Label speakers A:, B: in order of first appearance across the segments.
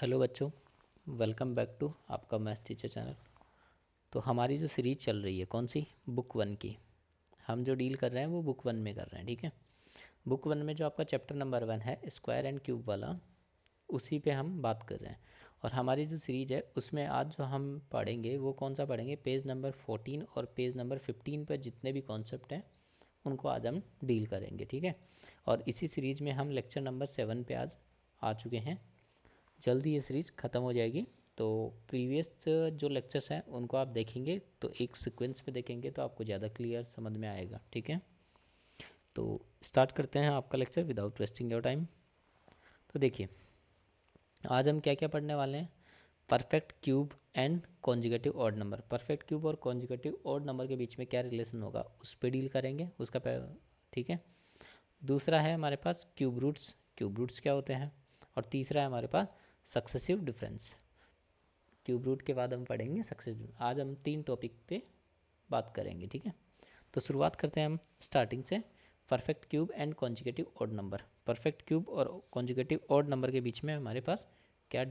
A: Hello बच्चों, welcome back to आपका math teacher channel. तो हमारी जो सीरीज चल रही है कौन सी, बुक वन की। हम जो डील कर रहे हैं वो बुक वन में कर रहे हैं, ठीक है। बुक वन में जो आपका चैप्टर नंबर 1 है स्क्वायर एंड क्यूब वाला, उसी पे हम बात कर रहे हैं। और हमारी जो सीरीज है उसमें आज जो हम पढ़ेंगे वो कौन सा पढ़ेंगे, पेज नंबर 14 और पेज नंबर 15 पर जितने भी कॉन्सेप्ट हैं उनको आज हम डील करेंगे, ठीक है। और इसी सीरीज में हम लेक्चर नंबर 7 पे आज आ चुके हैं। जल्दी ये सीरीज़ ख़त्म हो जाएगी। तो प्रीवियस जो लेक्चर्स हैं उनको आप देखेंगे तो एक सीक्वेंस में देखेंगे तो आपको ज़्यादा क्लियर समझ में आएगा, ठीक है। तो स्टार्ट करते हैं आपका lecture without wasting your time. तो देखिए आज हम क्या क्या पढ़ने वाले हैं। Perfect cube and conjugative odd number. Perfect cube और कॉन्जुगेटिव ऑड नंबर के बीच में क्या रिलेशन होगा उस पर डील करेंगे उसका, ठीक है। दूसरा है हमारे पास क्यूब रूट्स। क्यूब रूट्स क्या होते हैं। और तीसरा है हमारे पास सक्सेसिव डिफरेंस। क्यूब रूट के बाद हम पढ़ेंगे सक्सेसिव। आज हम 3 टॉपिक पे बात करेंगे, ठीक है। तो शुरुआत करते हैं हम स्टार्टिंग से। Perfect cube and conjugative odd number. Perfect cube और कॉन्जुगेटिव ऑड नंबर के बीच में हमारे पास क्या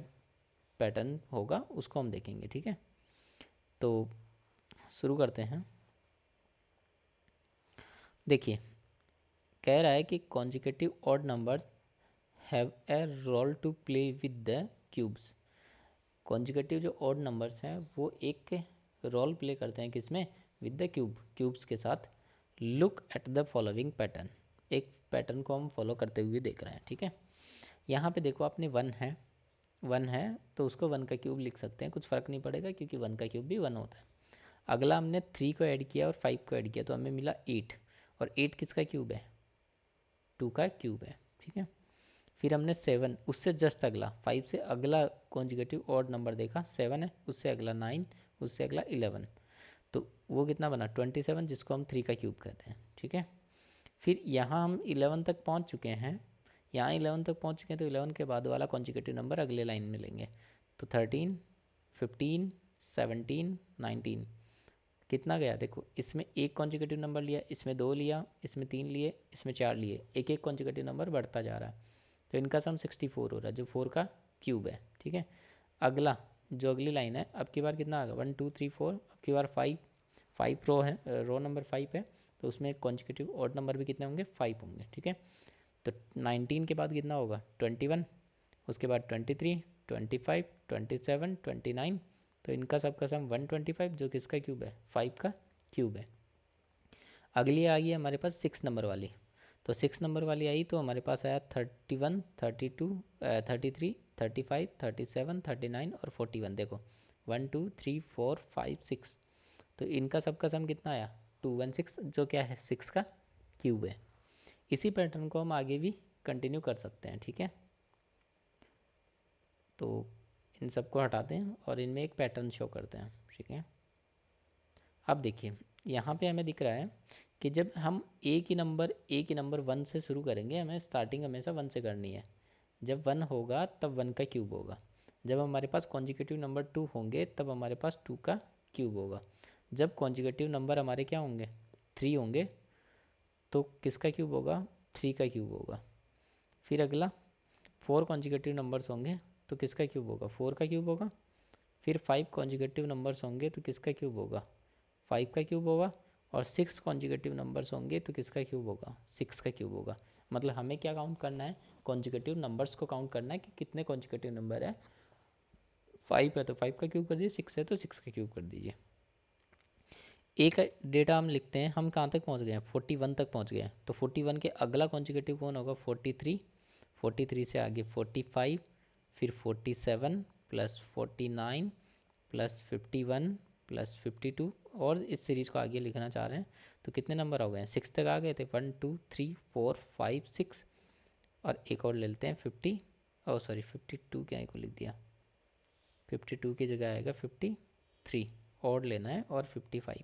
A: पैटर्न होगा उसको हम देखेंगे, ठीक है। तो शुरू करते हैं। देखिए कह रहा है कि conjugative odd numbers have a role to play with the cubes. Conjugative जो ऑड नंबर्स हैं वो एक रोल प्ले करते हैं किसमें, विद द क्यूब्स के साथ। Look at the following pattern. एक पैटर्न को हम फॉलो करते हुए देख रहे हैं, ठीक है। यहाँ पे देखो आपने वन है तो उसको वन का क्यूब लिख सकते हैं, कुछ फ़र्क नहीं पड़ेगा क्योंकि वन का क्यूब भी वन होता है। अगला हमने 3 को ऐड किया और 5 को ऐड किया तो हमें मिला 8। और 8 किसका क्यूब है, 2 का क्यूब है, ठीक है। फिर हमने 7, उससे जस्ट अगला 5 से अगला कॉन्जुगेटिव ऑड नंबर देखा, 7 है, उससे अगला 9, उससे अगला 11। तो वो कितना बना 27, जिसको हम 3 का क्यूब कहते हैं, ठीक है। फिर यहाँ हम 11 तक पहुँच चुके हैं। यहाँ 11 तक पहुँच चुके हैं तो 11 के बाद वाला कॉन्जुगेटिव नंबर अगले लाइन में लेंगे। तो 13, 15, 17, 19 कितना गया देखो, इसमें एक कॉन्जुगेटिव नंबर लिया, इसमें 2 लिया, इसमें 3 लिए, इसमें 4 लिए, एक एक कॉन्जुगेटिव नंबर बढ़ता जा रहा है। तो इनका सम 64 हो रहा है जो 4 का क्यूब है, ठीक है। अगला जो अगली लाइन है अब की बार कितना आ गया 1 2 3 4, अब की बार 5 रो है, रो नंबर 5 है। तो उसमें कॉन्जुगेटिव ऑड नंबर भी कितने होंगे 5 होंगे, ठीक है। तो 19 के बाद कितना होगा 21, उसके बाद 23, 25, 27, 29। तो इनका सबका सम 125 जो किसका क्यूब है 5 का क्यूब है। अगली आई है हमारे पास 6 नंबर वाली। तो 6 नंबर वाली आई तो हमारे पास आया 31, 32, 33, 35, 37, 39 और 41। देखो 1 2 3 4 5 6। तो इनका सबका सम कितना आया 216 जो क्या है 6 का क्यूब है। इसी पैटर्न को हम आगे भी कंटिन्यू कर सकते हैं, ठीक है। तो इन सबको हटाते हैं और इनमें एक पैटर्न शो करते हैं, ठीक है। अब देखिए यहाँ पे हमें दिख रहा है कि जब हम एक ही नंबर 1 से शुरू करेंगे, हमें स्टार्टिंग हमेशा 1 से करनी है। जब 1 होगा तब 1 का क्यूब होगा। जब हमारे पास कॉन्जिक्यूटिव नंबर 2 होंगे तब हमारे पास 2 का क्यूब होगा। जब कॉन्जिक्यूटिव नंबर हमारे क्या होंगे 3 होंगे तो किसका क्यूब होगा 3 का क्यूब होगा। फिर अगला 4 कॉन्जिक्यूटिव नंबर्स होंगे तो किसका क्यूब होगा 4 का क्यूब होगा। फिर 5 कॉन्जिक्यूटिव नंबर्स होंगे तो किसका क्यूब होगा 5 का क्यूब होगा। और 6 कॉन्जिक्यूटिव नंबर्स होंगे तो किसका क्यूब होगा 6 का क्यूब होगा। मतलब हमें क्या काउंट करना है कॉन्जिक्यूटिव नंबर्स को काउंट करना है कि कितने कॉन्जिक्यूटिव नंबर है। 5 है तो 5 का क्यूब कर दीजिए, 6 है तो 6 का क्यूब कर दीजिए। एक डेटा हम लिखते हैं, हम कहाँ तक पहुँच गए हैं 41 तक पहुँच गए हैं। तो 41 के अगला कॉन्जिक्यूटिव कौन होगा 43, 43 से आगे 45, फिर 47 प्लस 49 प्लस 51 प्लस 52। और इस सीरीज को आगे लिखना चाह रहे हैं तो कितने नंबर हो गए हैं 6 तक आ गए थे 1 2 3 4 5 6। और एक और ले लेते हैं 50, ओ सॉरी 52 क्या को लिख दिया, 52 की जगह आएगा 53। और लेना है और 55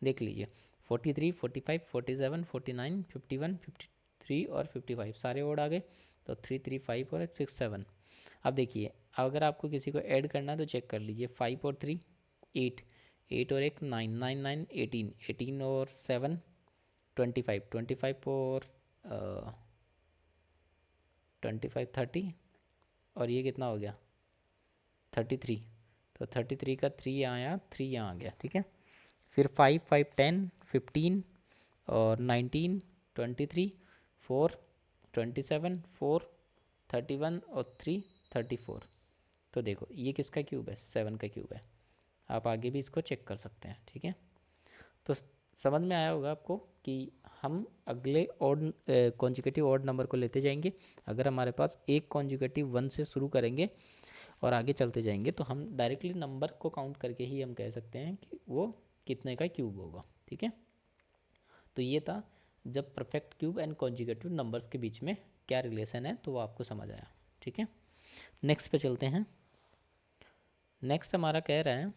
A: देख लीजिए 43 45 47 49 51 53 और 55 सारे और आ गए। तो 3 3 5 और 6 7। अब देखिए अगर आपको किसी को ऐड करना है तो चेक कर लीजिए 5 और 3 8, 8 और 1 9 9 9 18, 18 और 7 25, 25 और 25 30। और ये कितना हो गया 33, तो 33 का 3 यहाँ आया, 3 यहाँ आ गया, ठीक है। फिर 5 5 10 15 और 19 23 4 27 4 31 और 3 34। तो देखो ये किसका क्यूब है, 7 का क्यूब है। आप आगे भी इसको चेक कर सकते हैं, ठीक है। तो समझ में आया होगा आपको कि हम अगले ऑड कॉन्जिक्यूटिव ऑड नंबर को लेते जाएंगे। अगर हमारे पास एक कॉन्जिक्यूटिव 1 से शुरू करेंगे और आगे चलते जाएंगे तो हम डायरेक्टली नंबर को काउंट करके ही हम कह सकते हैं कि वो कितने का क्यूब होगा, ठीक है। तो ये था जब perfect cube and consecutive numbers के बीच में क्या रिलेशन है, तो वो आपको समझ आया, ठीक है। नेक्स्ट पे चलते हैं। नेक्स्ट हमारा कह रहा है,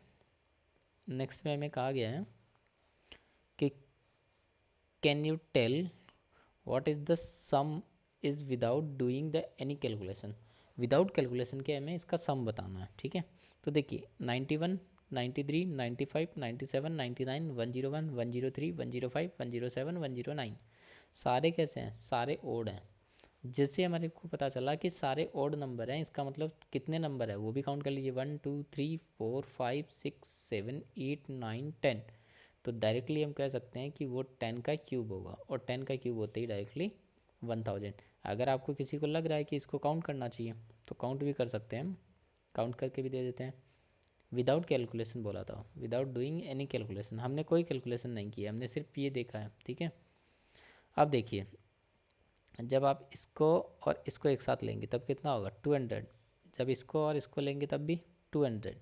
A: नेक्स्ट में हमें कहा गया है कि can you tell what is the sum is without doing the any calculation. Without calculation के हमें इसका सम बताना है, ठीक है। तो देखिए 91 93 95 97 99 101 103 105 107 109 सारे कैसे हैं, सारे ओड हैं। जैसे हमारे को पता चला कि सारे ओड नंबर हैं, इसका मतलब कितने नंबर है वो भी काउंट कर लीजिए, 1 2 3 4 5 6 7 8 9 10। तो डायरेक्टली हम कह सकते हैं कि वो 10 का क्यूब होगा, और 10 का क्यूब होते ही डायरेक्टली 1000। अगर आपको किसी को लग रहा है कि इसको काउंट करना चाहिए तो काउंट भी कर सकते हैं, हम काउंट करके भी दे देते हैं। विदाउट कैलकुलेशन बोला था, विदाउट डूइंग एनी कैलकुलेशन, हमने कोई कैलकुलेशन नहीं किया, हमने सिर्फ ये देखा है, ठीक है। अब देखिए जब आप इसको और इसको एक साथ लेंगे तब कितना होगा, 200। जब इसको और इसको लेंगे तब भी 200,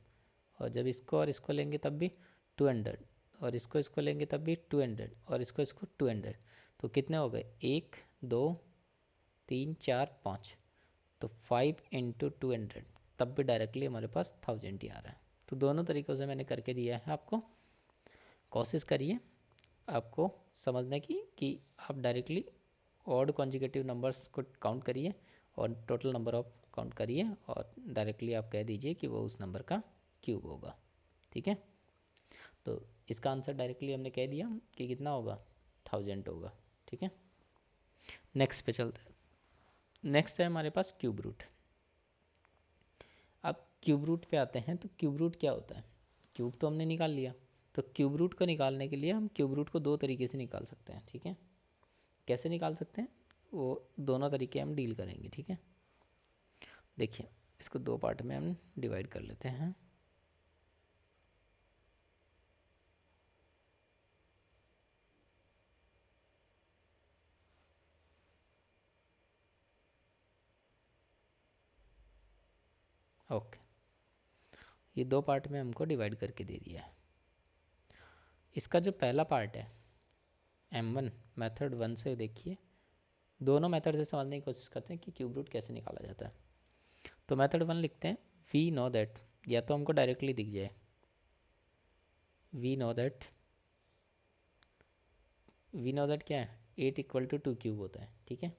A: और जब इसको और इसको लेंगे तब भी 200, और इसको लेंगे तब भी 200, और इसको 200। तो कितने हो गए, 1 2 3 4 5। तो 5 इंटू 200, तब भी डायरेक्टली हमारे पास 1000 ही आ रहा है। तो दोनों तरीक़ों से मैंने करके दिया है आपको, कोशिश करिए आपको समझने की कि आप डायरेक्टली ऑड कॉन्जिक्यूटिव नंबर्स को काउंट करिए और टोटल नंबर ऑफ काउंट करिए, और डायरेक्टली आप कह दीजिए कि वो उस नंबर का क्यूब होगा, ठीक है। तो इसका आंसर डायरेक्टली हमने कह दिया कि कितना होगा, 1000 होगा, ठीक है। नेक्स्ट पे चलते हैं। नेक्स्ट है हमारे पास क्यूब रूट। अब क्यूब रूट पे आते हैं, तो क्यूब रूट क्या होता है। क्यूब तो हमने निकाल लिया, तो क्यूब रूट को निकालने के लिए हम क्यूब रूट को दो तरीके से निकाल सकते हैं, ठीक है। कैसे निकाल सकते हैं वो दोनों तरीके हम डील करेंगे, ठीक है। देखिए इसको दो पार्ट में हम डिवाइड कर लेते हैं। ओके, ये दो पार्ट में हमको डिवाइड करके दे दिया है। इसका जो पहला पार्ट है M1 मेथड 1 से देखिए, दोनों मेथड से समझने की कोशिश करते हैं कि क्यूब रूट कैसे निकाला जाता है। तो मेथड 1 लिखते हैं, वी नो दैट, या तो हमको डायरेक्टली दिख जाए, we know that, we know that क्या है, 8 इक्वल टू 2 क्यूब होता है, ठीक है।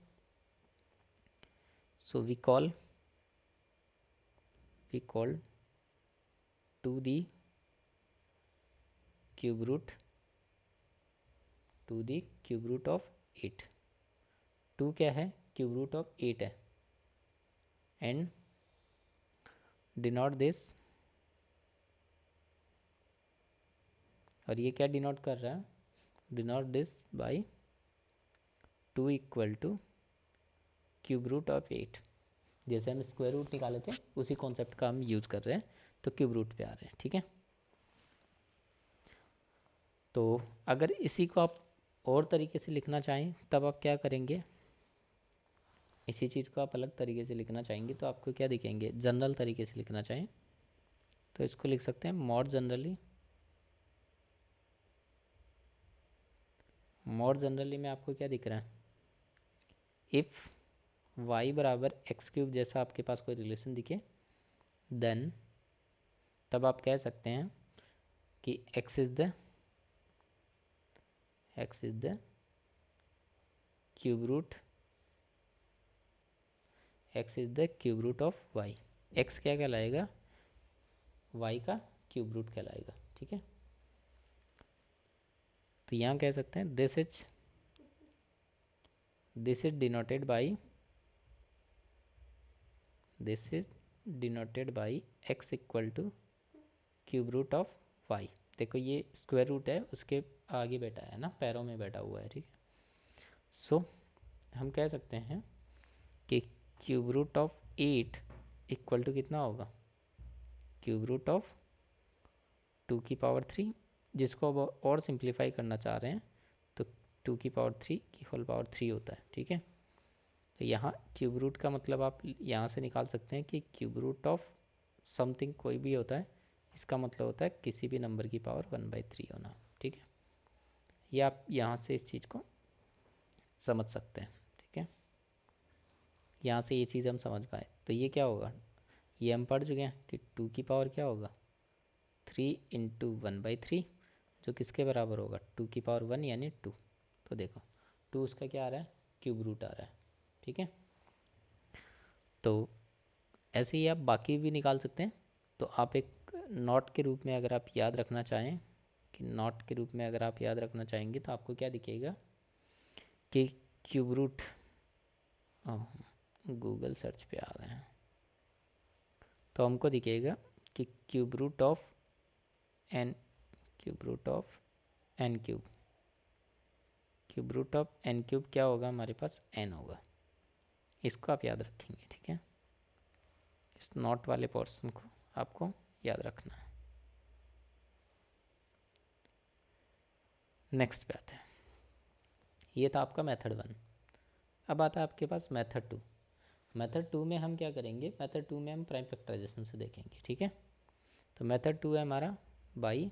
A: So we call to the cube root, to the cube root of 8। 2 क्या है, क्यूब रूट ऑफ 8 है, एंड डिनोट दिस, और ये क्या डिनोट कर रहा है, denote this by 2 equal to cube root of 8। जैसे हम स्क्वायर रूट निकाले थे उसी कॉन्सेप्ट का हम यूज़ कर रहे हैं, तो क्यूब रूट पे आ रहे हैं, ठीक है। तो अगर इसी को आप और तरीके से लिखना चाहें तब आप क्या करेंगे, इसी चीज़ को आप अलग तरीके से लिखना चाहेंगे तो आपको क्या दिखेंगे, जनरल तरीके से लिखना चाहें तो इसको लिख सकते हैं मॉड जनरली। मॉड जनरली में आपको क्या दिख रहा है, इफ़ y बराबर एक्स क्यूब जैसा आपके पास कोई रिलेशन दिखे, देन तब आप कह सकते हैं कि x is the cube root, x is the cube root of y। x क्या कहलाएगा, y का क्यूब रूट कहलाएगा, ठीक है। तो यहाँ कह सकते हैं this is denoted by, this is denoted by x equal to cube root of y। देखो ये स्क्वायर रूट है, उसके आगे बैठा है ना, पैरों में बैठा हुआ है, ठीक है। सो हम कह सकते हैं कि cube root of 8 equal to कितना होगा, क्यूब रूट ऑफ 2 की पावर 3, जिसको अब और सिंप्लीफाई करना चाह रहे हैं तो 2 की पावर 3 की होल पावर 3 होता है, ठीक है। तो यहाँ क्यूब रूट का मतलब आप यहाँ से निकाल सकते हैं कि क्यूब रूट ऑफ समथिंग कोई भी होता है, इसका मतलब होता है किसी भी नंबर की पावर 1/3 होना, ठीक है। ये आप यहाँ से इस चीज़ को समझ सकते हैं, ठीक है। यहाँ से ये चीज़ हम समझ पाए तो ये क्या होगा, ये हम पढ़ चुके हैं कि 2 की पावर क्या होगा 3 इंटू 1/3, जो किसके बराबर होगा 2 की पावर 1 यानी 2। तो देखो 2 उसका क्या आ रहा है, क्यूब रूट आ रहा है, ठीक है। तो ऐसे ही आप बाकी भी निकाल सकते हैं। तो आप एक नॉट के रूप में अगर आप याद रखना चाहें, कि नॉट के रूप में अगर आप याद रखना चाहेंगे तो आपको क्या दिखेगा कि क्यूब रूट, गूगल सर्च पे आ गए हैं, तो हमको दिखेगा कि cube root of N, cube root of N cube, cube root of N cube क्या होगा हमारे पास, एन होगा। इसको आप याद रखेंगे, ठीक है। इस नॉट वाले पोर्शन को आपको याद रखना है। नेक्स्ट पे आते हैं, ये था आपका मेथड 1। अब आता है आपके पास मेथड 2। मेथड 2 में हम क्या करेंगे, मेथड 2 में हम प्राइम फैक्टराइजेशन से देखेंगे, ठीक है। तो मेथड 2 है हमारा by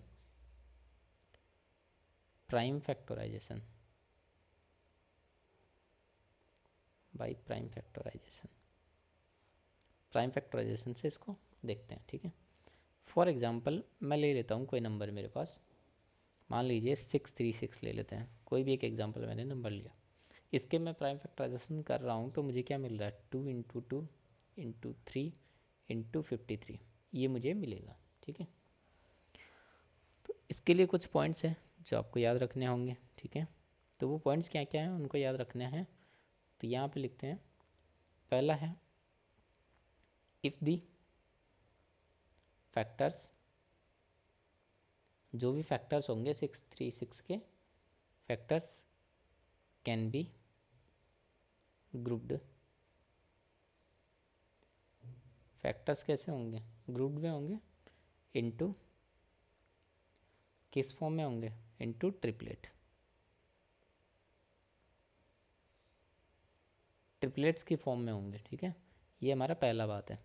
A: prime factorisation, by prime factorisation, prime factorisation से इसको देखते हैं, ठीक है। फॉर एग्जांपल मैं ले लेता हूँ कोई नंबर मेरे पास, मान लीजिए 636 ले लेते हैं, कोई भी एक एग्जांपल मैंने नंबर लिया, इसके मैं प्राइम फैक्टराइजेशन कर रहा हूँ तो मुझे क्या मिल रहा है 2 इंटू 2 इंटू 3 इंटू 53, ये मुझे मिलेगा, ठीक है। तो इसके लिए कुछ पॉइंट्स हैं जो आपको याद रखने होंगे, ठीक है। तो वो पॉइंट्स क्या क्या हैं उनको याद रखना है। तो यहाँ पे लिखते हैं, पहला है इफ़ दी फैक्टर्स, जो भी फैक्टर्स होंगे 636 के factors can be grouped. Factors कैसे होंगे, ग्रुप्ड में होंगे, इनटू किस फॉर्म में होंगे, इनटू ट्रिपलेट, ट्रिपलेट्स की फॉर्म में होंगे, ठीक है। ये हमारा पहला बात है।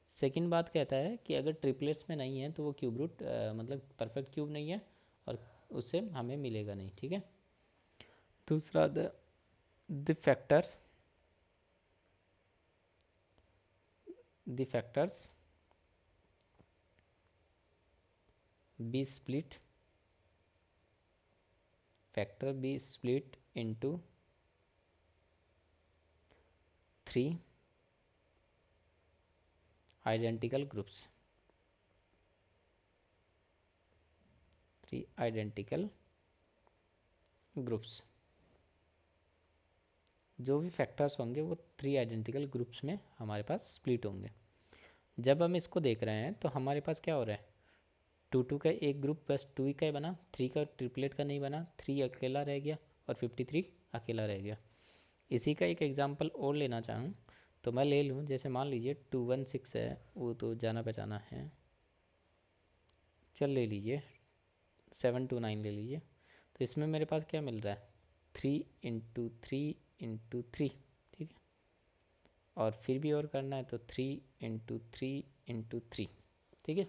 A: सेकंड बात कहता है कि अगर ट्रिपलेट्स में नहीं है तो वो क्यूब रूट मतलब परफेक्ट क्यूब नहीं है और उससे हमें मिलेगा नहीं, ठीक है। दूसरा the factors, the factors be split, factor be split into 3 identical groups, 3 identical groups. जो भी फैक्टर्स होंगे वो 3 आइडेंटिकल ग्रुप्स में हमारे पास स्प्लिट होंगे। जब हम इसको देख रहे हैं तो हमारे पास क्या हो रहा है, 2 का एक ग्रुप बस 2 ही का ही बना, 3 का ट्रिपलेट का नहीं बना, 3 अकेला रह गया और 53 अकेला रह गया। इसी का एक एग्जांपल और लेना चाहूँ तो मैं ले लूँ, जैसे मान लीजिए 216 है, वो तो जाना पहचाना है, चल ले लीजिए 729 ले लीजिए। तो इसमें मेरे पास क्या मिल रहा है 3 इंटू 3 इंटू 3, ठीक है। और फिर भी और करना है तो 3 इंटू 3 इंटू 3, ठीक है।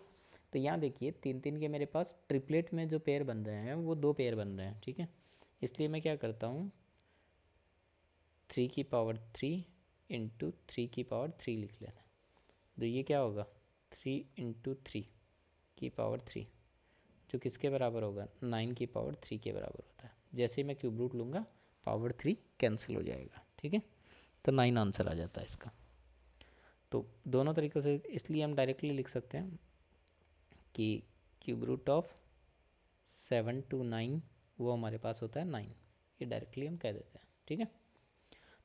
A: तो यहाँ देखिए 3 3 के मेरे पास ट्रिपलेट में जो पेयर बन रहे हैं वो 2 पेयर बन रहे हैं, ठीक है। इसलिए मैं क्या करता हूँ 3 की पावर 3 इंटू 3 की पावर 3 लिख लेता हूँ। तो ये क्या होगा 3 इंटू 3 की पावर 3, जो किसके बराबर होगा 9 की पावर 3 के बराबर होता है। जैसे ही मैं क्यूब रूट लूँगा पावर 3 कैंसिल हो जाएगा, ठीक है। तो 9 आंसर आ जाता है इसका। तो दोनों तरीक़ों से इसलिए हम डायरेक्टली लिख सकते हैं कि क्यूब रूट ऑफ 7 to 9 वो हमारे पास होता है 9, ये डायरेक्टली हम कह देते हैं, ठीक है।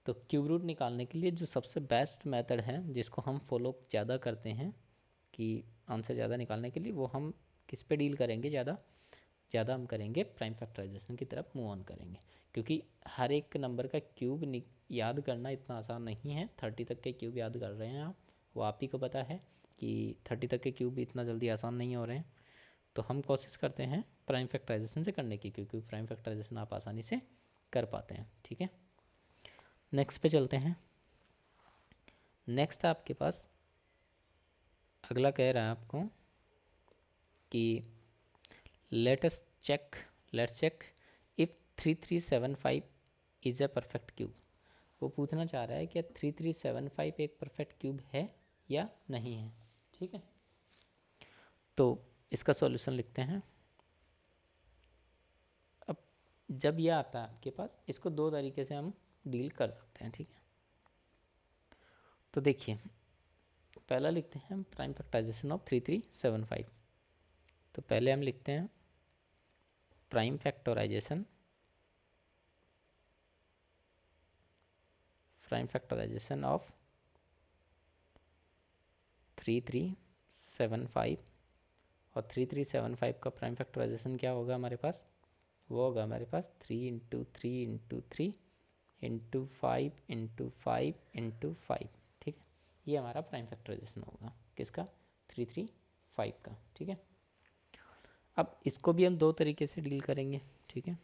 A: तो क्यूब रूट निकालने के लिए जो सबसे बेस्ट मेथड है जिसको हम फॉलो ज़्यादा करते हैं कि आंसर ज़्यादा निकालने के लिए, वो हम किस पे डील करेंगे, ज़्यादा ज़्यादा हम करेंगे प्राइम फैक्टराइजेशन की तरफ मूव ऑन करेंगे, क्योंकि हर एक नंबर का क्यूब याद करना इतना आसान नहीं है। 30 तक के क्यूब याद कर रहे हैं आप, वो आप ही को पता है कि 30 तक के क्यूब भी इतना जल्दी आसान नहीं हो रहे हैं। तो हम कोशिश करते हैं प्राइम फैक्टराइजेशन से करने की, क्योंकि प्राइम फैक्टराइजेशन आप आसानी से कर पाते हैं। ठीक है, नेक्स्ट पे चलते हैं। नेक्स्ट आपके पास अगला कह रहा है आपको कि let's check if 3375 is a perfect cube. वो पूछना चाह रहा है कि 3375 एक परफेक्ट क्यूब है या नहीं है। ठीक है, तो इसका सॉल्यूशन लिखते हैं। अब जब यह आता है आपके पास, इसको दो तरीके से हम डील कर सकते हैं। ठीक है, तो देखिए पहला लिखते हैं प्राइम फैक्टराइजेशन ऑफ 3375। तो पहले हम लिखते हैं प्राइम फैक्टराइजेशन ऑफ 3375। और 3375 का प्राइम फैक्टराइजेशन क्या होगा हमारे पास, वो होगा हमारे पास 3 × 3 × 3 × 5 × 5 × 5। ठीक है, ये हमारा प्राइम फैक्टराइजेशन होगा किसका, 335 का। ठीक है, अब इसको भी हम दो तरीके से डील करेंगे। ठीक है,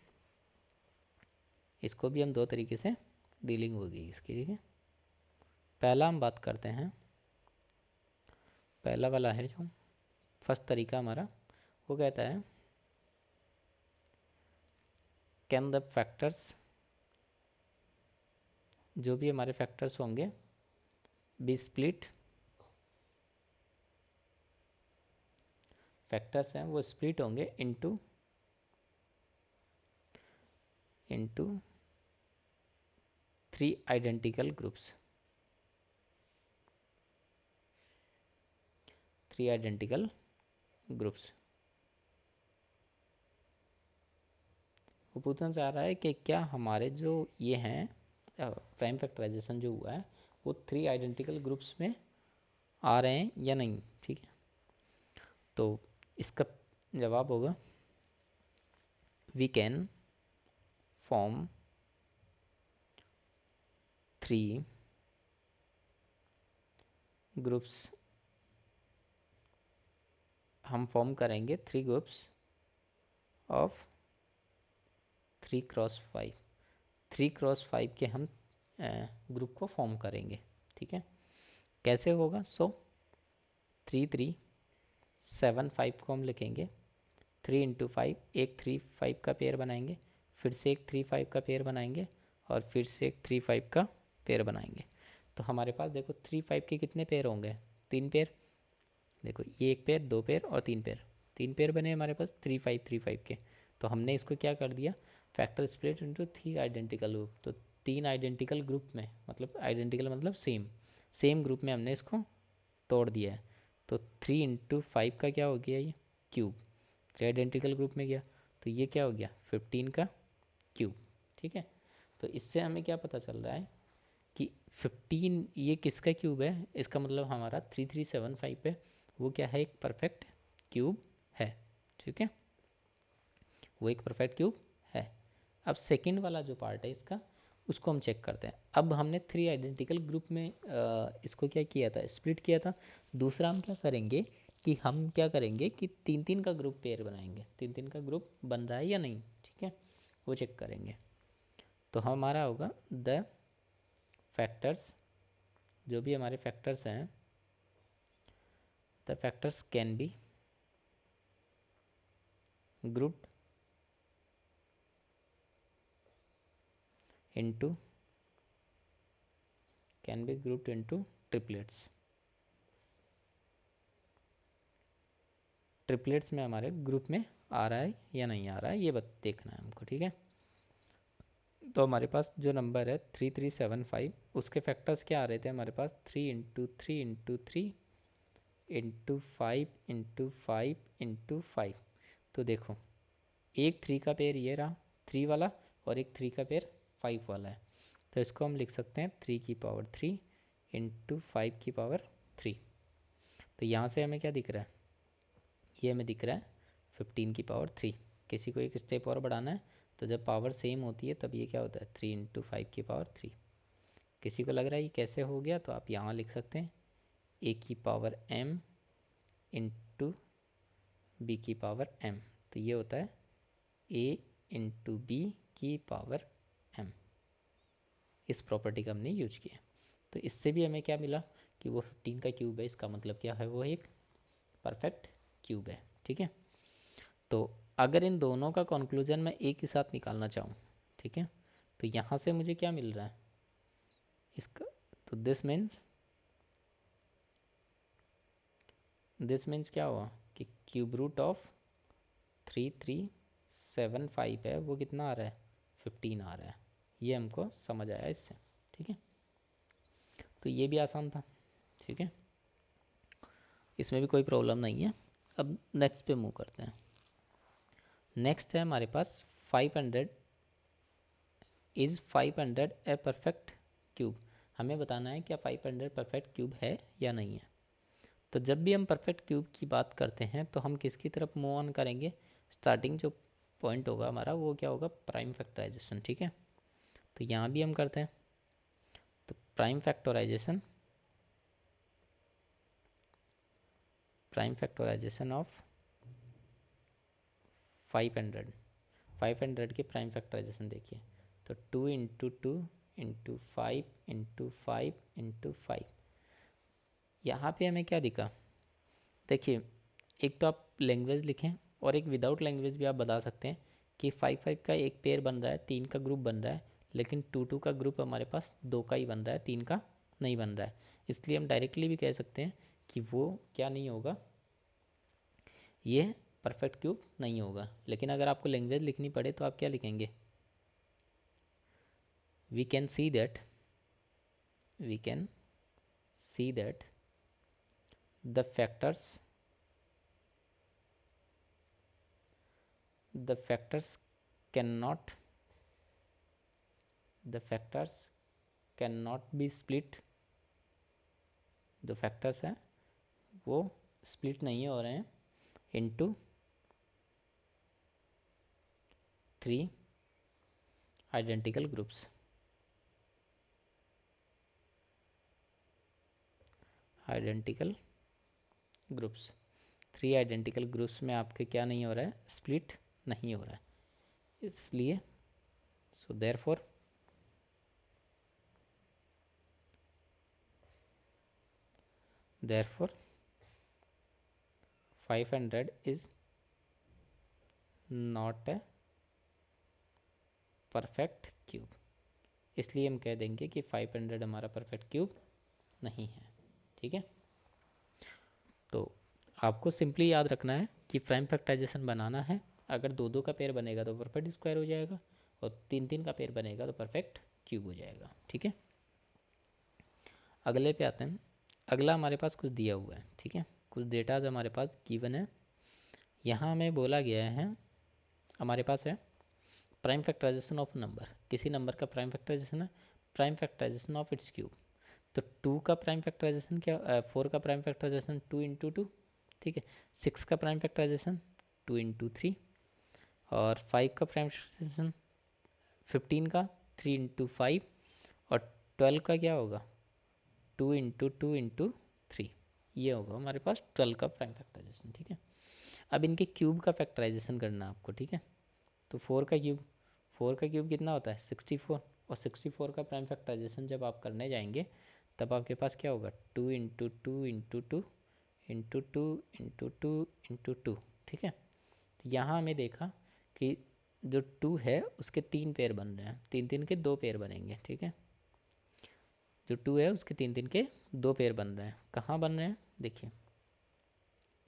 A: इसको भी हम दो तरीके से डीलिंग होगी इसकी। ठीक है, पहला हम बात करते हैं, पहला वाला है जो फर्स्ट तरीका हमारा, वो कहता है कैन द फैक्टर्स, जो भी हमारे फैक्टर्स होंगे, बी स्प्लिट, फैक्टर्स हैं वो स्प्लिट होंगे into 3 identical groups, 3 identical groups. वो पूछना चाह रहा है कि क्या हमारे जो ये हैं प्राइम फैक्टराइजेशन जो हुआ है वो 3 आइडेंटिकल ग्रुप्स में आ रहे हैं या नहीं। ठीक है, तो इसका जवाब होगा वी कैन फॉर्म 3 ग्रुप्स, हम फॉर्म करेंगे 3 ग्रुप्स ऑफ 3 × 5, 3 × 5 के हम ग्रुप को फॉर्म करेंगे। ठीक है, कैसे होगा, 3375 को हम लिखेंगे 3 × 5, एक 35 का पेयर बनाएंगे, फिर से एक 35 का पेयर बनाएंगे, और फिर से एक 35 का पेयर बनाएंगे। तो हमारे पास देखो 35 के कितने पेयर होंगे, 3 पेयर। देखो ये एक पेयर, 2 पेयर और 3 पेयर, 3 पेयर बने हमारे पास 35 के। तो हमने इसको क्या कर दिया, factor split into 3 identical group. तो 3 आइडेंटिकल ग्रुप में, मतलब आइडेंटिकल मतलब सेम ग्रुप में हमने इसको तोड़ दिया है। तो 3 × 5 का क्या हो गया, ये क्यूब 3 आइडेंटिकल ग्रुप में गया, तो ये क्या हो गया 15 का क्यूब। ठीक है, तो इससे हमें क्या पता चल रहा है कि 15 ये किसका क्यूब है, इसका मतलब हमारा 3375 पे वो क्या है, एक परफेक्ट क्यूब है। ठीक है, वो एक परफेक्ट क्यूब है। अब सेकंड वाला जो पार्ट है इसका, उसको हम चेक करते हैं। अब हमने 3 आइडेंटिकल ग्रुप में इसको क्या किया था, स्प्लिट किया था। दूसरा हम क्या करेंगे कि हम क्या करेंगे कि 3 का ग्रुप पेयर बनाएंगे, 3 का ग्रुप बन रहा है या नहीं। ठीक है, वो चेक करेंगे। तो हमारा होगा द फैक्टर्स, जो भी हमारे फैक्टर्स हैं, the factors can be grouped into triplets। Triplets में हमारे ग्रुप में आ रहा है या नहीं आ रहा है, ये देखना है हमको। ठीक है, तो हमारे पास जो नंबर है 3375, उसके फैक्टर्स क्या आ रहे थे हमारे पास, 3 × 3 × 3 × 5 × 5 × 5। तो देखो एक 3 का पेयर ये रहा 3 वाला, और एक 3 का पेयर 5 वाला है। तो इसको हम लिख सकते हैं 3 की पावर 3 इंटू 5 की पावर 3। तो यहाँ से हमें क्या दिख रहा है, ये हमें दिख रहा है 15 की पावर 3। किसी को एक स्टेप और बढ़ाना है तो जब पावर सेम होती है तब ये क्या होता है 3 इंटू 5 की पावर 3। किसी को लग रहा है ये कैसे हो गया, तो आप यहाँ लिख सकते हैं A की पावर m इंटू B की पावर m। तो ये होता है A इंटू B की पावर m। इस प्रॉपर्टी का हमने यूज किया। तो इससे भी हमें क्या मिला कि वो 15 का क्यूब है, इसका मतलब क्या है, वो एक परफेक्ट क्यूब है। ठीक है, तो अगर इन दोनों का कंक्लूजन मैं एक ही साथ निकालना चाहूँ, ठीक है, तो यहाँ से मुझे क्या मिल रहा है इसका, तो दिस मीन्स क्या हुआ कि क्यूब रूट ऑफ 3375 है वो कितना आ रहा है 15 आ रहा है। ये हमको समझ आया इससे। ठीक है, तो ये भी आसान था। ठीक है, इसमें भी कोई प्रॉब्लम नहीं है। अब नेक्स्ट पे मूव करते हैं। नेक्स्ट है हमारे पास 500 इज़ 500 ए परफेक्ट क्यूब। हमें बताना है क्या 500 परफेक्ट क्यूब है या नहीं है। तो जब भी हम परफेक्ट क्यूब की बात करते हैं तो हम किसकी तरफ मूव ऑन करेंगे, स्टार्टिंग जो पॉइंट होगा हमारा वो क्या होगा, प्राइम फैक्टराइजेशन। ठीक है, तो यहाँ भी हम करते हैं। तो प्राइम फैक्टराइजेशन ऑफ 500 के प्राइम फैक्टराइजेशन देखिए। तो 2 इंटू 2 इंटू 5 इंटू 5 इंटू 5। यहाँ पर हमें क्या दिखा, देखिए एक तो आप लैंग्वेज लिखें और एक विदाउट लैंग्वेज भी आप बता सकते हैं कि 5 का एक पेयर बन रहा है, 3 का ग्रुप बन रहा है, लेकिन 2 का ग्रुप हमारे पास 2 का ही बन रहा है, 3 का नहीं बन रहा है। इसलिए हम डायरेक्टली भी कह सकते हैं कि वो क्या नहीं होगा, ये परफेक्ट क्यूब नहीं होगा। लेकिन अगर आपको लैंग्वेज लिखनी पड़े तो आप क्या लिखेंगे, we can see that the factors the factors cannot be split। जो फैक्टर्स हैं वो स्प्लिट नहीं हो रहे हैं into 3 identical groups. 3 identical groups में आपके क्या नहीं हो रहा है, स्प्लिट नहीं हो रहा है। इसलिए so therefore 500 is not a perfect cube. इसलिए हम कह देंगे कि 500 हमारा परफेक्ट क्यूब नहीं है। ठीक है, तो आपको सिंपली याद रखना है कि प्राइम फैक्टराइजेशन बनाना है। अगर 2 का पेयर बनेगा तो परफेक्ट स्क्वायर हो जाएगा, और 3 का पेयर बनेगा तो परफेक्ट क्यूब हो जाएगा। ठीक है, अगले पे आते हैं। अगला हमारे पास कुछ दिया हुआ है। ठीक है, कुछ डेटाज हमारे पास गिवन है। यहाँ हमें बोला गया है, हमारे पास है प्राइम फैक्टराइजेशन ऑफ नंबर। किसी नंबर का प्राइम फैक्टराइजेशन है, prime factorisation of its cube. तो 2 का प्राइम फैक्टराइजेशन क्या, 4 का प्राइम फैक्टराइजेशन 2 इंटू 2। ठीक है, 6 का प्राइम फैक्टराइजेशन 2 इंटू 3, और 5 का प्राइम फैक्टराइजेशन 15 का 3 इंटू 5, और 12 का क्या होगा 2 इंटू 2 इंटू 3। ये होगा हमारे पास 12 का प्राइम फैक्टराइजेशन। ठीक है, अब इनके क्यूब का फैक्टराइजेशन करना है आपको। ठीक है, तो 4 का क्यूब कितना होता है 64, और 64 का प्राइम फैक्टराइजेशन जब आप करने जाएंगे तब आपके पास क्या होगा 2 into 2 into 2 into 2 into 2 into 2। ठीक है, तो यहाँ हमें देखा कि जो 2 है उसके 3 पेयर बन रहे हैं, 3 के 2 पेयर बनेंगे। ठीक है, जो 2 है उसके 3 के 2 पेयर बन रहे हैं। कहाँ बन रहे हैं देखिए,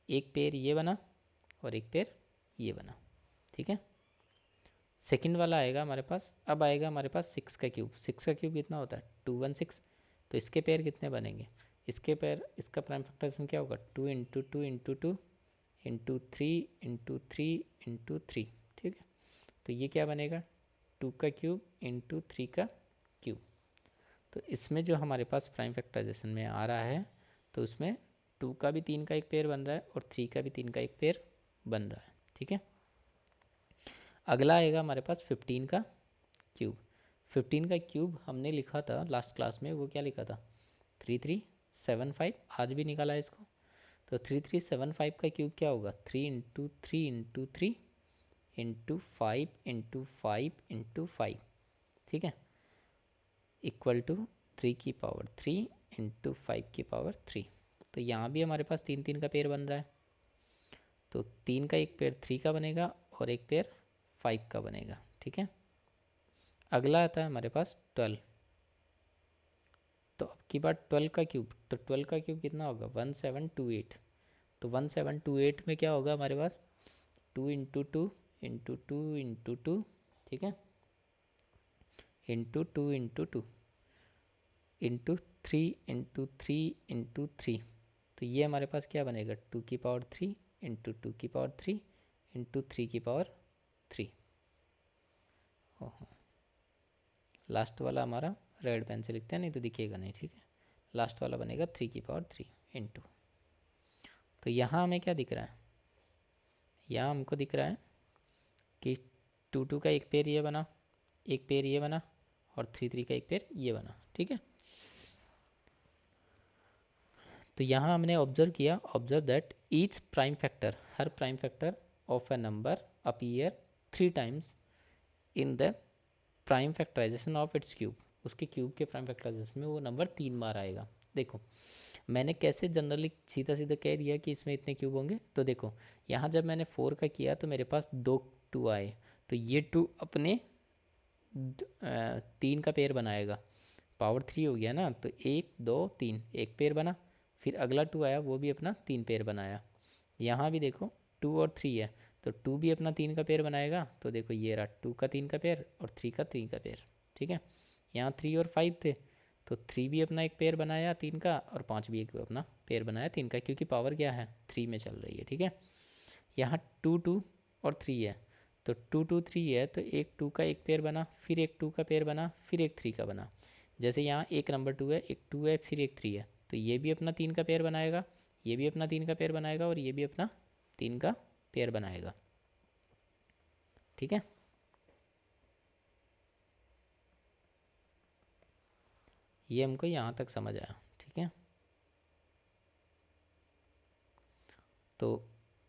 A: एक पेयर ये बना और एक पेयर ये बना। ठीक है, सेकंड वाला आएगा हमारे पास, अब आएगा हमारे पास 6 का क्यूब। 6 का क्यूब कितना होता है 216। तो इसके पेयर कितने बनेंगे, इसके पेयर, इसका प्राइम फैक्टराइजेशन क्या होगा 2 into 2 into 2 into 3 into 3 into 3। ठीक है, तो ये क्या बनेगा 2 का क्यूब इंटू 3 का क्यूब। तो इसमें जो हमारे पास प्राइम फैक्टराइजेशन में आ रहा है, तो उसमें 2 का भी 3 का एक पेयर बन रहा है और 3 का भी 3 का एक पेयर बन रहा है। ठीक है, अगला आएगा हमारे पास 15 का क्यूब। 15 का क्यूब हमने लिखा था लास्ट क्लास में, वो क्या लिखा था, 3375। आज भी निकाला है इसको। तो 3375 का क्यूब क्या होगा, 3 × 3 × 3 × 5 × 5 ठीक है, इक्वल टू 3 की पावर 3 × 5 की पावर 3। तो यहाँ भी हमारे पास 3 3 का पेयर बन रहा है। तो 3 का एक पेयर 3 का बनेगा और एक पेयर 5 का बनेगा। ठीक है, अगला आता है हमारे पास 12। तो अब की बात 12 का क्यूब, तो 12 का क्यूब कितना होगा, 1728। तो 1728 में क्या होगा हमारे पास, 2 × 2 × 2 × 2 ठीक है, × 2 × 2 × 3 × 3 × 3। तो ये हमारे पास क्या बनेगा, 2 की पावर 3 × 2 की पावर 3 × 3 की पावर 3। ओहो, लास्ट वाला हमारा रेड पेन से लिखते हैं, नहीं तो दिखेगा नहीं। ठीक है, लास्ट वाला बनेगा 3 की पावर 3 इंटू। तो यहाँ हमें क्या दिख रहा है, यहाँ हमको दिख रहा है कि 2 का एक पेयर ये बना, एक पेयर ये बना, और 3 का एक पेयर ये बना। ठीक है, तो यहाँ हमने observe that each prime factor, हर prime factor of a number appear 3 times in the prime factorisation of its cube. उसके क्यूब के प्राइम फैक्टराइजेशन में वो नंबर 3 बार आएगा। देखो मैंने कैसे जनरली सीधा सीधा कह दिया कि इसमें इतने क्यूब होंगे। तो देखो यहाँ जब मैंने 4 का किया तो मेरे पास 2 2 आए, तो ये 2 अपने 3 का पेयर बनाएगा, पावर 3 हो गया ना, तो 1 2 3 एक पेयर बना। फिर अगला 2 आया, वो भी अपना 3 पेयर बनाया। यहाँ भी देखो 2 और 3 है, तो 2 भी अपना 3 का पेयर बनाएगा। तो देखो ये रहा 2 का 3 का पेयर और 3 का 3 का पेयर। ठीक है, यहाँ 3 और 5 थे, तो 3 भी अपना एक पेयर बनाया 3 का, और 5 भी एक अपना पेयर बनाया 3 का, क्योंकि पावर क्या है 3 में चल रही है। ठीक है, यहाँ 2 2 और 3 है, तो 2 2 3 है, तो एक 2 का एक पेयर बना, फिर एक 2 का पेयर बना, फिर एक 3 का बना। जैसे यहाँ एक नंबर 2 है, एक 2 है, फिर एक 3 है, तो ये भी अपना 3 का पेयर बनाएगा, ये भी अपना 3 का पेयर बनाएगा, और ये भी अपना 3 का पेयर बनाएगा। ठीक है, ये हमको यहाँ तक समझ आया। ठीक है, तो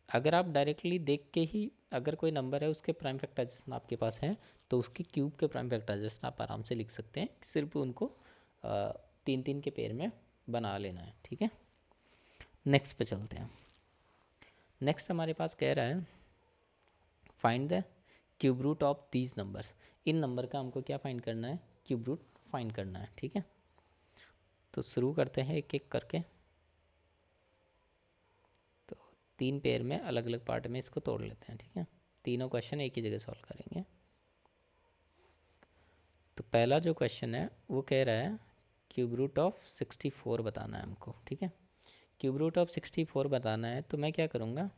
A: अगर आप डायरेक्टली देख के ही, अगर कोई नंबर है उसके प्राइम फैक्टराइजेशन आपके पास है, तो उसके क्यूब के प्राइम फैक्टराइजेशन आप आराम से लिख सकते हैं, सिर्फ उनको 3 3 के पेयर में बना लेना है। ठीक है, नेक्स्ट पे चलते हैं। नेक्स्ट हमारे पास कह रहा है find the cube root of these numbers. इन नंबर का हमको क्या फाइंड करना है, क्यूब रूट फाइंड करना है। ठीक है, तो शुरू करते हैं एक एक करके। तो 3 पेयर में अलग अलग पार्ट में इसको तोड़ लेते हैं। ठीक है, तीनों क्वेश्चन एक ही जगह सॉल्व करेंगे। तो पहला जो क्वेश्चन है वो कह रहा है क्यूब रूट ऑफ 64 बताना है हमको। ठीक है, क्यूब रूट ऑफ 64 बताना है, तो मैं क्या करूँगा,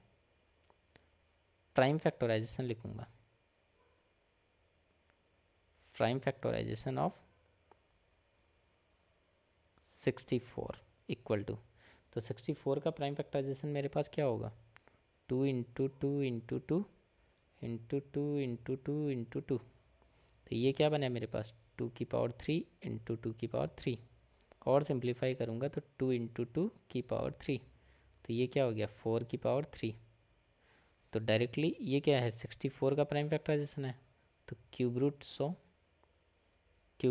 A: प्राइम फैक्टराइजेशन लिखूँगा। Prime factorisation of 64 equal to, तो 64 का प्राइम फैक्टराइजेशन मेरे पास क्या होगा, 2 × 2 × 2 × 2 × 2 × 2। तो ये क्या बना है मेरे पास, 2 की पावर 3 × 2 की पावर 3। और सिंप्लीफाई करूँगा तो 2 × 2 की पावर 3, तो ये क्या हो गया 4 की पावर 3। तो डायरेक्टली ये क्या है 64 का प्राइम फैक्टराइजेशन है। तो क्यूब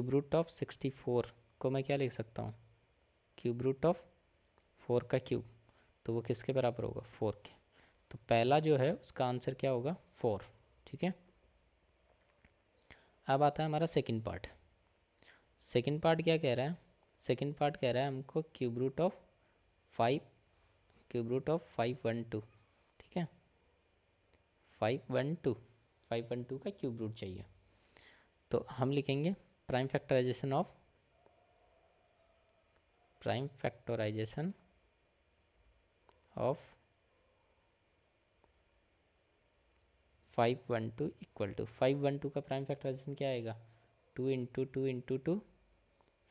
A: रूट ऑफ 64 को मैं क्या लिख सकता हूँ, क्यूब रूट ऑफ 4 का क्यूब, तो वो किसके बराबर होगा 4 के। तो पहला जो है उसका आंसर क्या होगा 4। ठीक है, अब आता है हमारा सेकंड पार्ट। सेकंड पार्ट क्या कह रहा है, सेकंड पार्ट कह रहा है हमको cube root of 5, cube root of 512। ठीक है, 512, 512 का क्यूब रूट चाहिए। तो हम लिखेंगे prime factorisation of, prime factorisation of 512 equal to 512 का प्राइम फैक्टराइजेशन क्या आएगा, 2 × 2 × 2,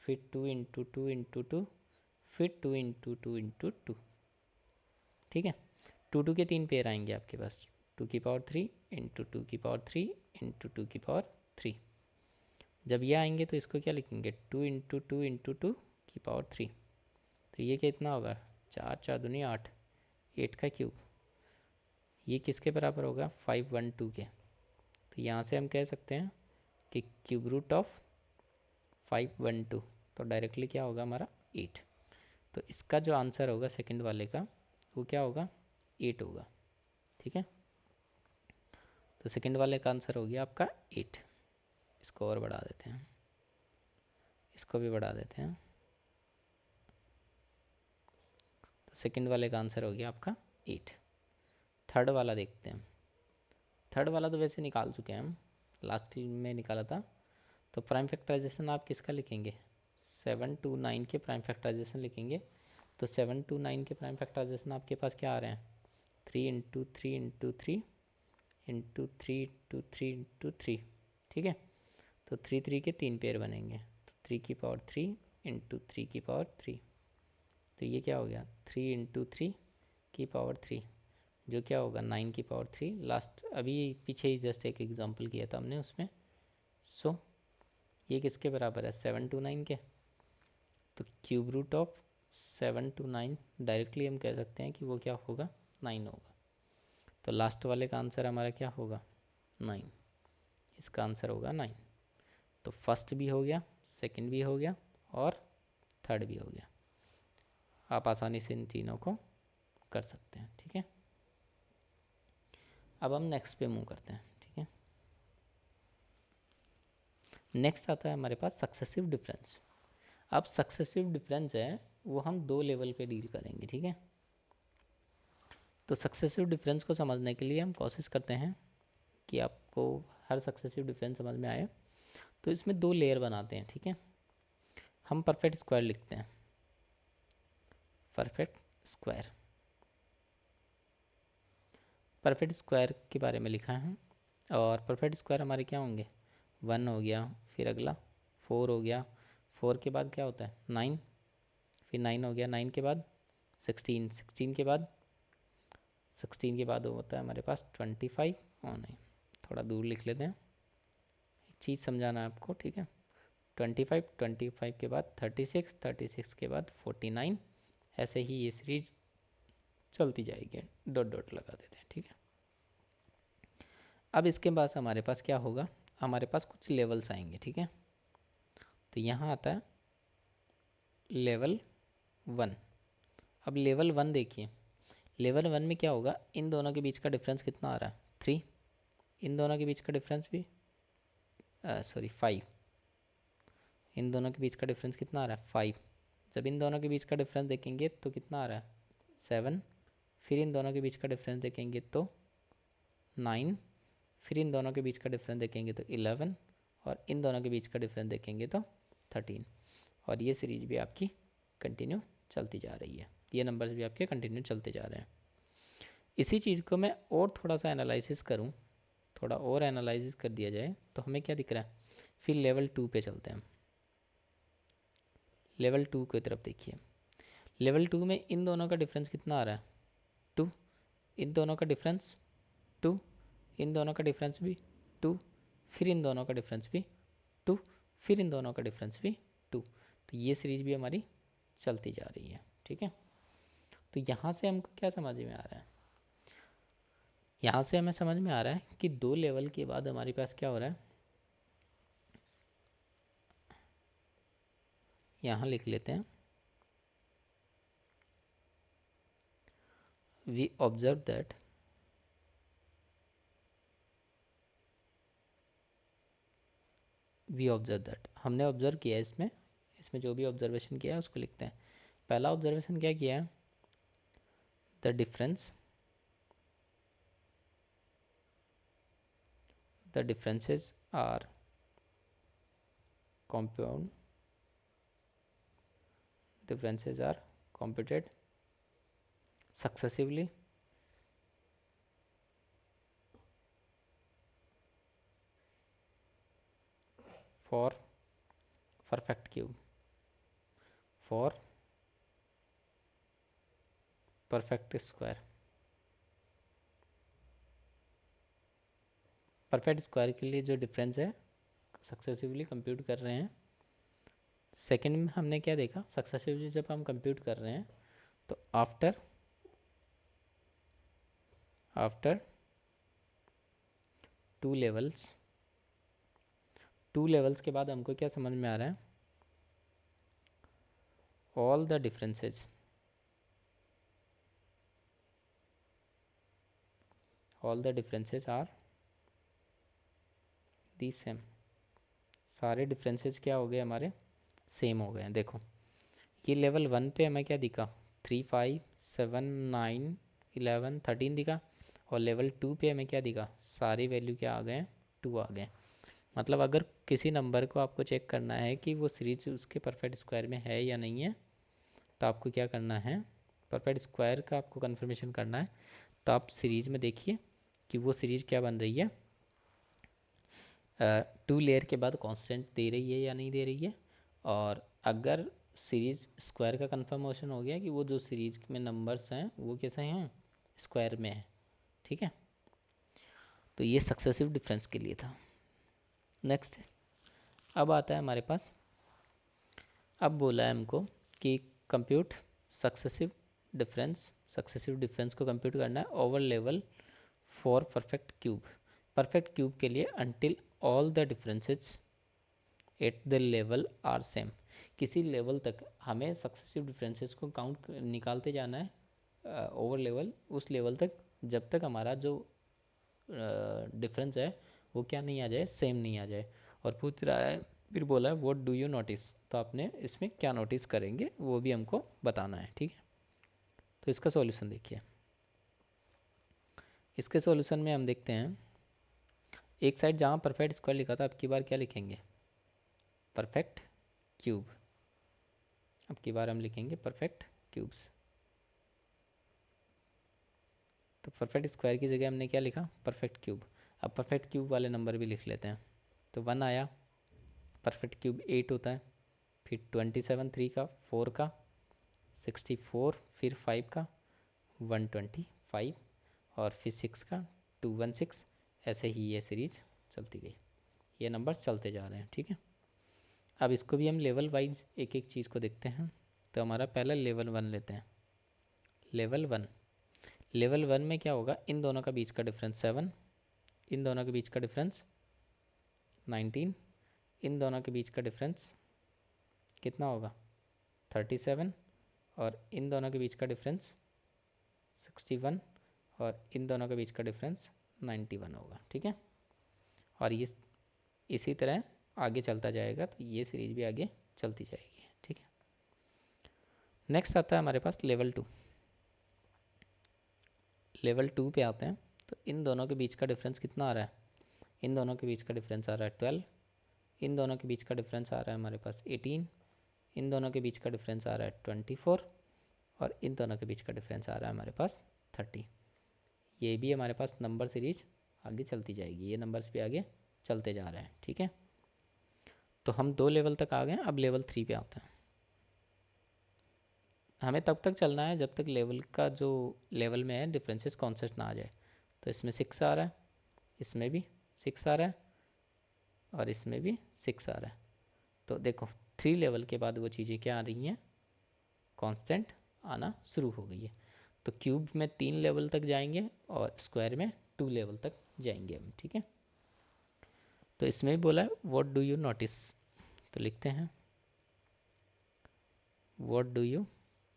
A: फिर 2 × 2 × 2, फिर 2 × 2 × 2। ठीक है, 2 के 3 पेयर आएंगे आपके पास, 2³ 3 × 2³ 3 × 2³। जब ये आएंगे तो इसको क्या लिखेंगे, 2 × 2 × 2 3। तो ये कितना होगा, 4 4 दूनी 8, 8 का क्यूब। ये किसके बराबर होगा, 512 के। तो यहाँ से हम कह सकते हैं कि क्यूब रूट ऑफ 512, तो डायरेक्टली क्या होगा हमारा 8। तो इसका जो आंसर होगा सेकंड वाले का वो क्या होगा, 8 होगा। ठीक है, तो सेकंड वाले का आंसर हो गया आपका 8। इसको और बढ़ा देते हैं, इसको भी बढ़ा देते हैं। तो सेकंड वाले का आंसर हो गया आपका 8। थर्ड वाला देखते हैं। थर्ड वाला तो वैसे निकाल चुके हैं हम, लास्ट में निकाला था। तो प्राइम फैक्टराइजेशन आप किसका लिखेंगे, 7 to 9 के प्राइम फैक्टराइजेशन लिखेंगे। तो 7 to 9 के प्राइम फैक्टराइजेशन आपके पास क्या आ रहे हैं, 3 × 3 × 3 × 3 × 3 × 3। ठीक है, तो 3 3 के 3 पेयर बनेंगे, तो 3³ 3 × 3³। तो ये क्या हो गया, 3 × 3³, जो क्या होगा 9³। लास्ट अभी पीछे ही जस्ट एक एग्जांपल किया था हमने उसमें। सो ये किसके बराबर है, 7 to 9 के। तो cube root of 7 to 9 directly हम कह सकते हैं कि वो क्या होगा, 9 होगा। तो लास्ट वाले का आंसर हमारा क्या होगा, 9। इसका आंसर होगा 9। तो फर्स्ट भी हो गया, सेकंड भी हो गया और थर्ड भी हो गया। आप आसानी से इन तीनों को कर सकते हैं। ठीक है, अब हम नेक्स्ट पे मूव करते हैं। ठीक है, नेक्स्ट आता है हमारे पास सक्सेसिव डिफरेंस। अब सक्सेसिव डिफरेंस है वो हम 2 लेवल पे डील करेंगे। ठीक है, तो सक्सेसिव डिफरेंस को समझने के लिए हम कोशिश करते हैं कि आपको हर सक्सेसिव डिफरेंस समझ में आए। तो इसमें 2 लेयर बनाते हैं। ठीक है, हम परफेक्ट स्क्वायर लिखते हैं, परफेक्ट स्क्वायर। परफेक्ट स्क्वायर के बारे में लिखा है। और परफेक्ट स्क्वायर हमारे क्या होंगे, 1 हो गया, फिर अगला 4 हो गया, 4 के बाद क्या होता है 9, फिर 9 हो गया, 9 के बाद 16, 16 के बाद 16 के बाद होता है हमारे पास 25। और नहीं, थोड़ा दूर लिख लेते हैं, एक चीज़ समझाना है आपको। ठीक है, 25, 25 के बाद 36, 36 के बाद 49, ऐसे ही ये सीरीज चलती जाएगी, डॉट डॉट लगा देते हैं। ठीक है, अब इसके बाद हमारे पास क्या होगा, हमारे पास कुछ लेवल्स आएंगे। ठीक है, तो यहाँ आता है लेवल 1। अब लेवल 1 देखिए, लेवल 1 में क्या होगा, इन दोनों के बीच का डिफरेंस कितना आ रहा है, 3। इन दोनों के बीच का डिफरेंस भी 5। इन दोनों के बीच का डिफरेंस कितना आ रहा है, 5। जब इन दोनों के बीच का डिफरेंस देखेंगे तो कितना आ रहा है, 7। फिर इन दोनों के बीच का डिफरेंस देखेंगे तो 9। फिर इन दोनों के बीच का डिफरेंस देखेंगे तो 11। और इन दोनों के बीच का डिफरेंस देखेंगे तो 13। और ये सीरीज भी आपकी कंटिन्यू चलती जा रही है, ये नंबर्स भी आपके कंटिन्यू चलते जा रहे हैं। इसी चीज़ को मैं और थोड़ा सा एनालिसिस करूं, थोड़ा और एनालिसिस कर दिया जाए तो हमें क्या दिख रहा है, फिर लेवल 2 पे चलते हैं। लेवल 2 की तरफ देखिए, लेवल 2 में इन दोनों का डिफरेंस कितना आ रहा है, 2। इन दोनों का डिफरेंस 2, इन दोनों का डिफरेंस भी 2, फिर इन दोनों का डिफरेंस भी 2, फिर इन दोनों का डिफरेंस भी 2। तो ये सीरीज भी हमारी चलती जा रही है। ठीक है, तो यहाँ से हमको क्या समझ में आ रहा है, यहाँ से हमें समझ में आ रहा है कि 2 लेवल के बाद हमारे पास क्या हो रहा है, यहाँ लिख लेते हैं, वी ऑब्जर्व दैट हमने ऑब्जर्व किया है इसमें, इसमें जो भी ऑब्जर्वेशन किया है उसको लिखते हैं। पहला ऑब्जर्वेशन क्या किया है, the difference, the differences are compound, differences are computed successively for perfect cube। For perfect square. Perfect square के लिए जो डिफरेंस है सक्सेसिवली कंप्यूट कर रहे हैं। सेकंड में हमने क्या देखा, सक्सेसिवली जब हम कंप्यूट कर रहे हैं तो after after two levels, two levels के बाद हमको क्या समझ में आ रहा है, all the differences, all the differences are the same. सारे डिफरेंसेस क्या हो गए हमारे, सेम हो गए हैं। देखो ये लेवल 1 पे हमें क्या दिखा, 3 5 7 9 11 13 दिखा, और लेवल 2 पे हमें क्या दिखा, सारी वैल्यू क्या आ गए, 2 आ गए। मतलब अगर किसी नंबर को आपको चेक करना है कि वो सीरीज उसके परफेक्ट स्क्वायर में है या नहीं है, तो आपको क्या करना है, परफेक्ट स्क्वायर का आपको कन्फर्मेशन करना है। तो आप सीरीज में देखिए कि वो सीरीज क्या बन रही है, 2 लेयर के बाद कांस्टेंट दे रही है या नहीं दे रही है। और अगर सीरीज स्क्वायर का कन्फर्मेशन हो गया कि वो जो सीरीज में नंबर्स हैं वो कैसे हैं, स्क्वायर में है। ठीक है, तो ये सक्सेसिव डिफरेंस के लिए था। नेक्स्ट अब आता है हमारे पास, अब बोला है हमको कि compute successive difference, successive difference को कंप्यूट करना है over level for perfect cube. Perfect cube के लिए until all the differences at the level are same. किसी लेवल तक हमें सक्सेसिव डिफरेंसेस को काउंट निकालते जाना है ओवर लेवल, उस लेवल तक जब तक हमारा जो डिफरेंस है वो क्या नहीं आ जाए, सेम नहीं आ जाए। और पूछ रहा है, फिर बोला है व्हाट डू यू नोटिस, तो आपने इसमें क्या नोटिस करेंगे वो भी हमको बताना है। ठीक है, तो इसका सॉल्यूशन देखिए। इसके सॉल्यूशन में हम देखते हैं, एक साइड जहाँ परफेक्ट स्क्वायर लिखा था अब की बार क्या लिखेंगे, परफेक्ट क्यूब। अब की बार हम लिखेंगे परफेक्ट क्यूब्स। तो परफेक्ट स्क्वायर की जगह हमने क्या लिखा, परफेक्ट क्यूब। अब परफेक्ट क्यूब वाले नंबर भी लिख लेते हैं। तो 1 आया, परफेक्ट क्यूब 8 होता है, फिर 27 3 का, 4 का, 64, फिर 5 का 125, और फिर 6 का 216। ऐसे ही ये सीरीज चलती गई, ये नंबर्स चलते जा रहे हैं। ठीक है, अब इसको भी हम लेवल वाइज एक एक चीज़ को देखते हैं। तो हमारा पहला लेवल 1 लेते हैं। लेवल 1, लेवल 1 में क्या होगा, इन दोनों का बीच का डिफरेंस 7, इन दोनों के बीच का डिफरेंस 19, इन दोनों के बीच का डिफरेंस कितना होगा 37, और इन दोनों के बीच का डिफरेंस 61, और इन दोनों के बीच का डिफरेंस 91 होगा। ठीक है, और ये इसी तरह आगे चलता जाएगा, तो ये सीरीज भी आगे चलती जाएगी। ठीक है, नेक्स्ट आता है हमारे पास लेवल 2। लेवल 2 पे आते हैं, तो इन दोनों के बीच का डिफरेंस कितना आ रहा है, इन दोनों के बीच का डिफरेंस आ रहा है 12, इन दोनों के बीच का डिफरेंस आ रहा है हमारे पास 18, इन दोनों के बीच का डिफरेंस आ रहा है 24, और इन दोनों के बीच का डिफरेंस आ रहा है हमारे पास 30। ये भी हमारे पास नंबर सीरीज आगे चलती जाएगी, ये नंबर्स भी आगे चलते जा रहे हैं। ठीक है, तो हम 2 लेवल तक आ गए, अब लेवल 3 पे आते हैं। हमें तब तक चलना है जब तक लेवल का जो लेवल में है डिफरेंसेस कॉन्सेप्ट ना आ जाए। तो इसमें 6 आ रहा है, इसमें भी 6 आ रहा है, और इसमें भी 6 आ रहा है। तो देखो 3 लेवल के बाद वो चीज़ें क्या आ रही हैं, कांस्टेंट आना शुरू हो गई है। तो क्यूब में 3 लेवल तक जाएंगे और स्क्वायर में 2 लेवल तक जाएंगे हम। ठीक है, तो इसमें भी बोला है व्हाट डू यू नोटिस, तो लिखते हैं what do you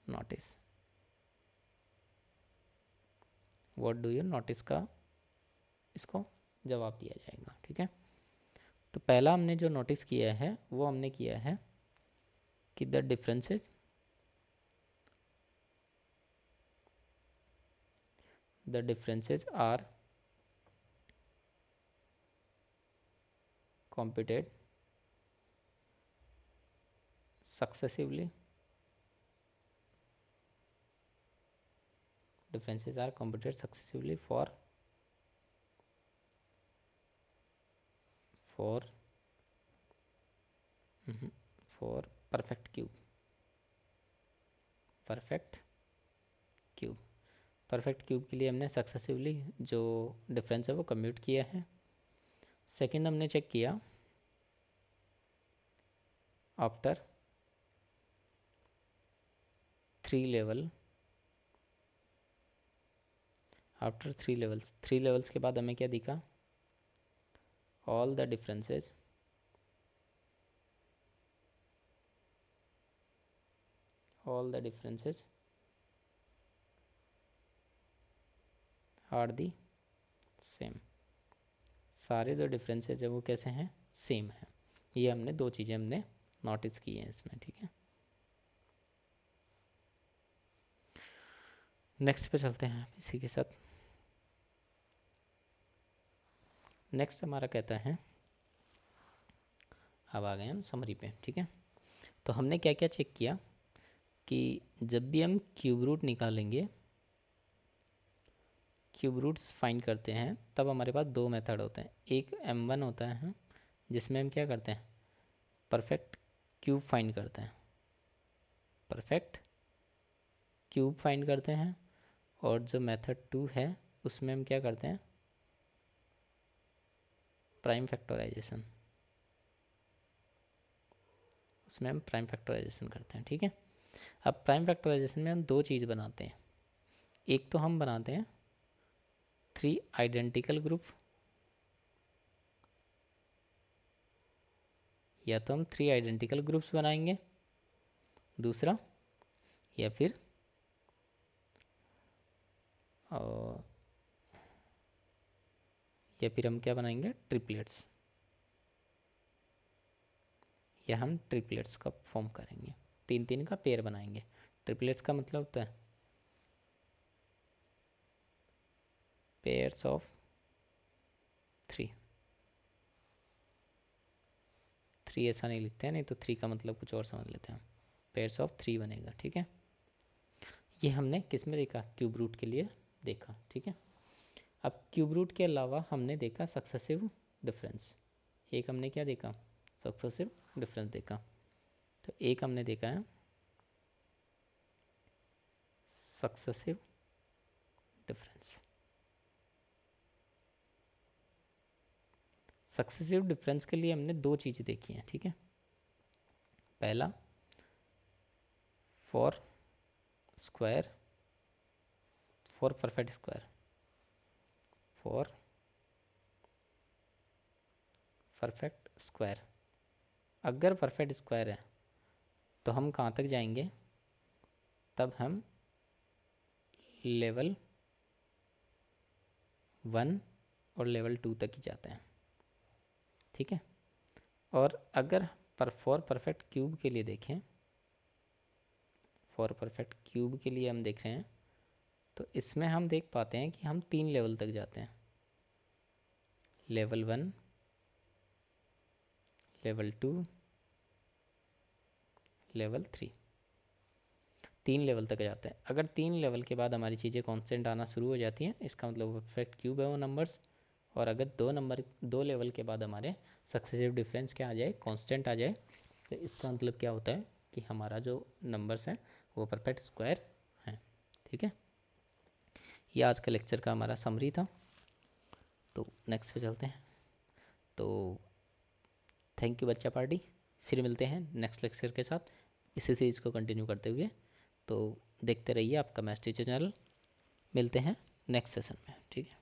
A: notice. What do you notice का इसको जवाब दिया जाएगा। ठीक है, तो पहला हमने जो नोटिस किया है वो हमने किया है कि the differences are computed successively, differences are computed successively for for perfect cube। Perfect cube. Perfect cube के लिए हमने सक्सेसिवली जो डिफरेंस है वो कम्प्यूट किया है। सेकंड हमने चेक किया after 3 level, after 3 levels, 3 levels के बाद हमें क्या दिखा, all the differences are the same. सारे जो डिफरेंसेस है वो कैसे हैं, सेम है। ये हमने दो चीज़ें हमने नोटिस की हैं इसमें, ठीक है। नेक्स्ट पे चलते हैं इसी के साथ। नेक्स्ट हमारा कहता है, अब आ गए हम समरी पे, ठीक है। तो हमने क्या क्या चेक किया कि जब भी हम क्यूब रूट निकालेंगे, क्यूब रूट्स फाइंड करते हैं, तब हमारे पास दो मेथड होते हैं। एक M1 होता है जिसमें हम क्या करते हैं, परफेक्ट क्यूब फाइंड करते हैं, परफेक्ट क्यूब फाइंड करते हैं। और जो मेथड 2 है उसमें हम क्या करते हैं, प्राइम फैक्टराइजेशन, उसमें हम प्राइम फैक्टराइजेशन करते हैं, ठीक है। अब प्राइम फैक्टराइजेशन में हम दो चीज़ बनाते हैं। एक तो हम बनाते हैं 3 आइडेंटिकल ग्रुप, या तो हम 3 आइडेंटिकल ग्रुप्स बनाएंगे, दूसरा या फिर हम क्या बनाएंगे, ट्रिपलेट्स, या हम ट्रिपलेट्स का फॉर्म करेंगे, 3 3 का पेयर बनाएंगे। ट्रिपलेट्स का मतलब होता है पेयर्स ऑफ 3। 3 ऐसा नहीं लिखते हैं, नहीं तो 3 का मतलब कुछ और समझ लेते हैं। पेयर्स ऑफ 3 बनेगा, ठीक है। ये हमने किस में देखा, क्यूब रूट के लिए देखा, ठीक है। अब क्यूब रूट के अलावा हमने देखा सक्सेसिव डिफरेंस। एक हमने क्या देखा, सक्सेसिव डिफरेंस देखा। तो एक हमने देखा है सक्सेसिव डिफरेंस। सक्सेसिव डिफरेंस के लिए हमने दो चीज़ें देखी हैं, ठीक है। पहला for square, for perfect square, for perfect square. अगर परफेक्ट स्क्वायर है तो हम कहाँ तक जाएंगे, तब हम लेवल 1 और लेवल 2 तक ही जाते हैं, ठीक है। और अगर फॉर परफेक्ट क्यूब के लिए देखें, फॉर परफेक्ट क्यूब के लिए हम देख रहे हैं, तो इसमें हम देख पाते हैं कि हम 3 लेवल तक जाते हैं, लेवल 1, लेवल 2, लेवल 3, 3 लेवल तक जाते हैं। अगर 3 लेवल के बाद हमारी चीज़ें कांस्टेंट आना शुरू हो जाती हैं, इसका मतलब परफेक्ट क्यूब है वो नंबर्स। और अगर 2 लेवल के बाद हमारे सक्सेसिव डिफरेंस क्या आ जाए, कांस्टेंट आ जाए, तो इसका मतलब क्या होता है कि हमारा जो नंबर्स हैं वो परफेक्ट स्क्वायर हैं, ठीक है। ये आज का लेक्चर का हमारा समरी था। तो नेक्स्ट पे चलते हैं। तो थैंक यू बच्चा पार्टी, फिर मिलते हैं नेक्स्ट लेक्चर के साथ इसी सीरीज़ को कंटिन्यू करते हुए। तो देखते रहिए आपका मैथ्स टीचर चैनल। मिलते हैं नेक्स्ट सेशन में, ठीक है।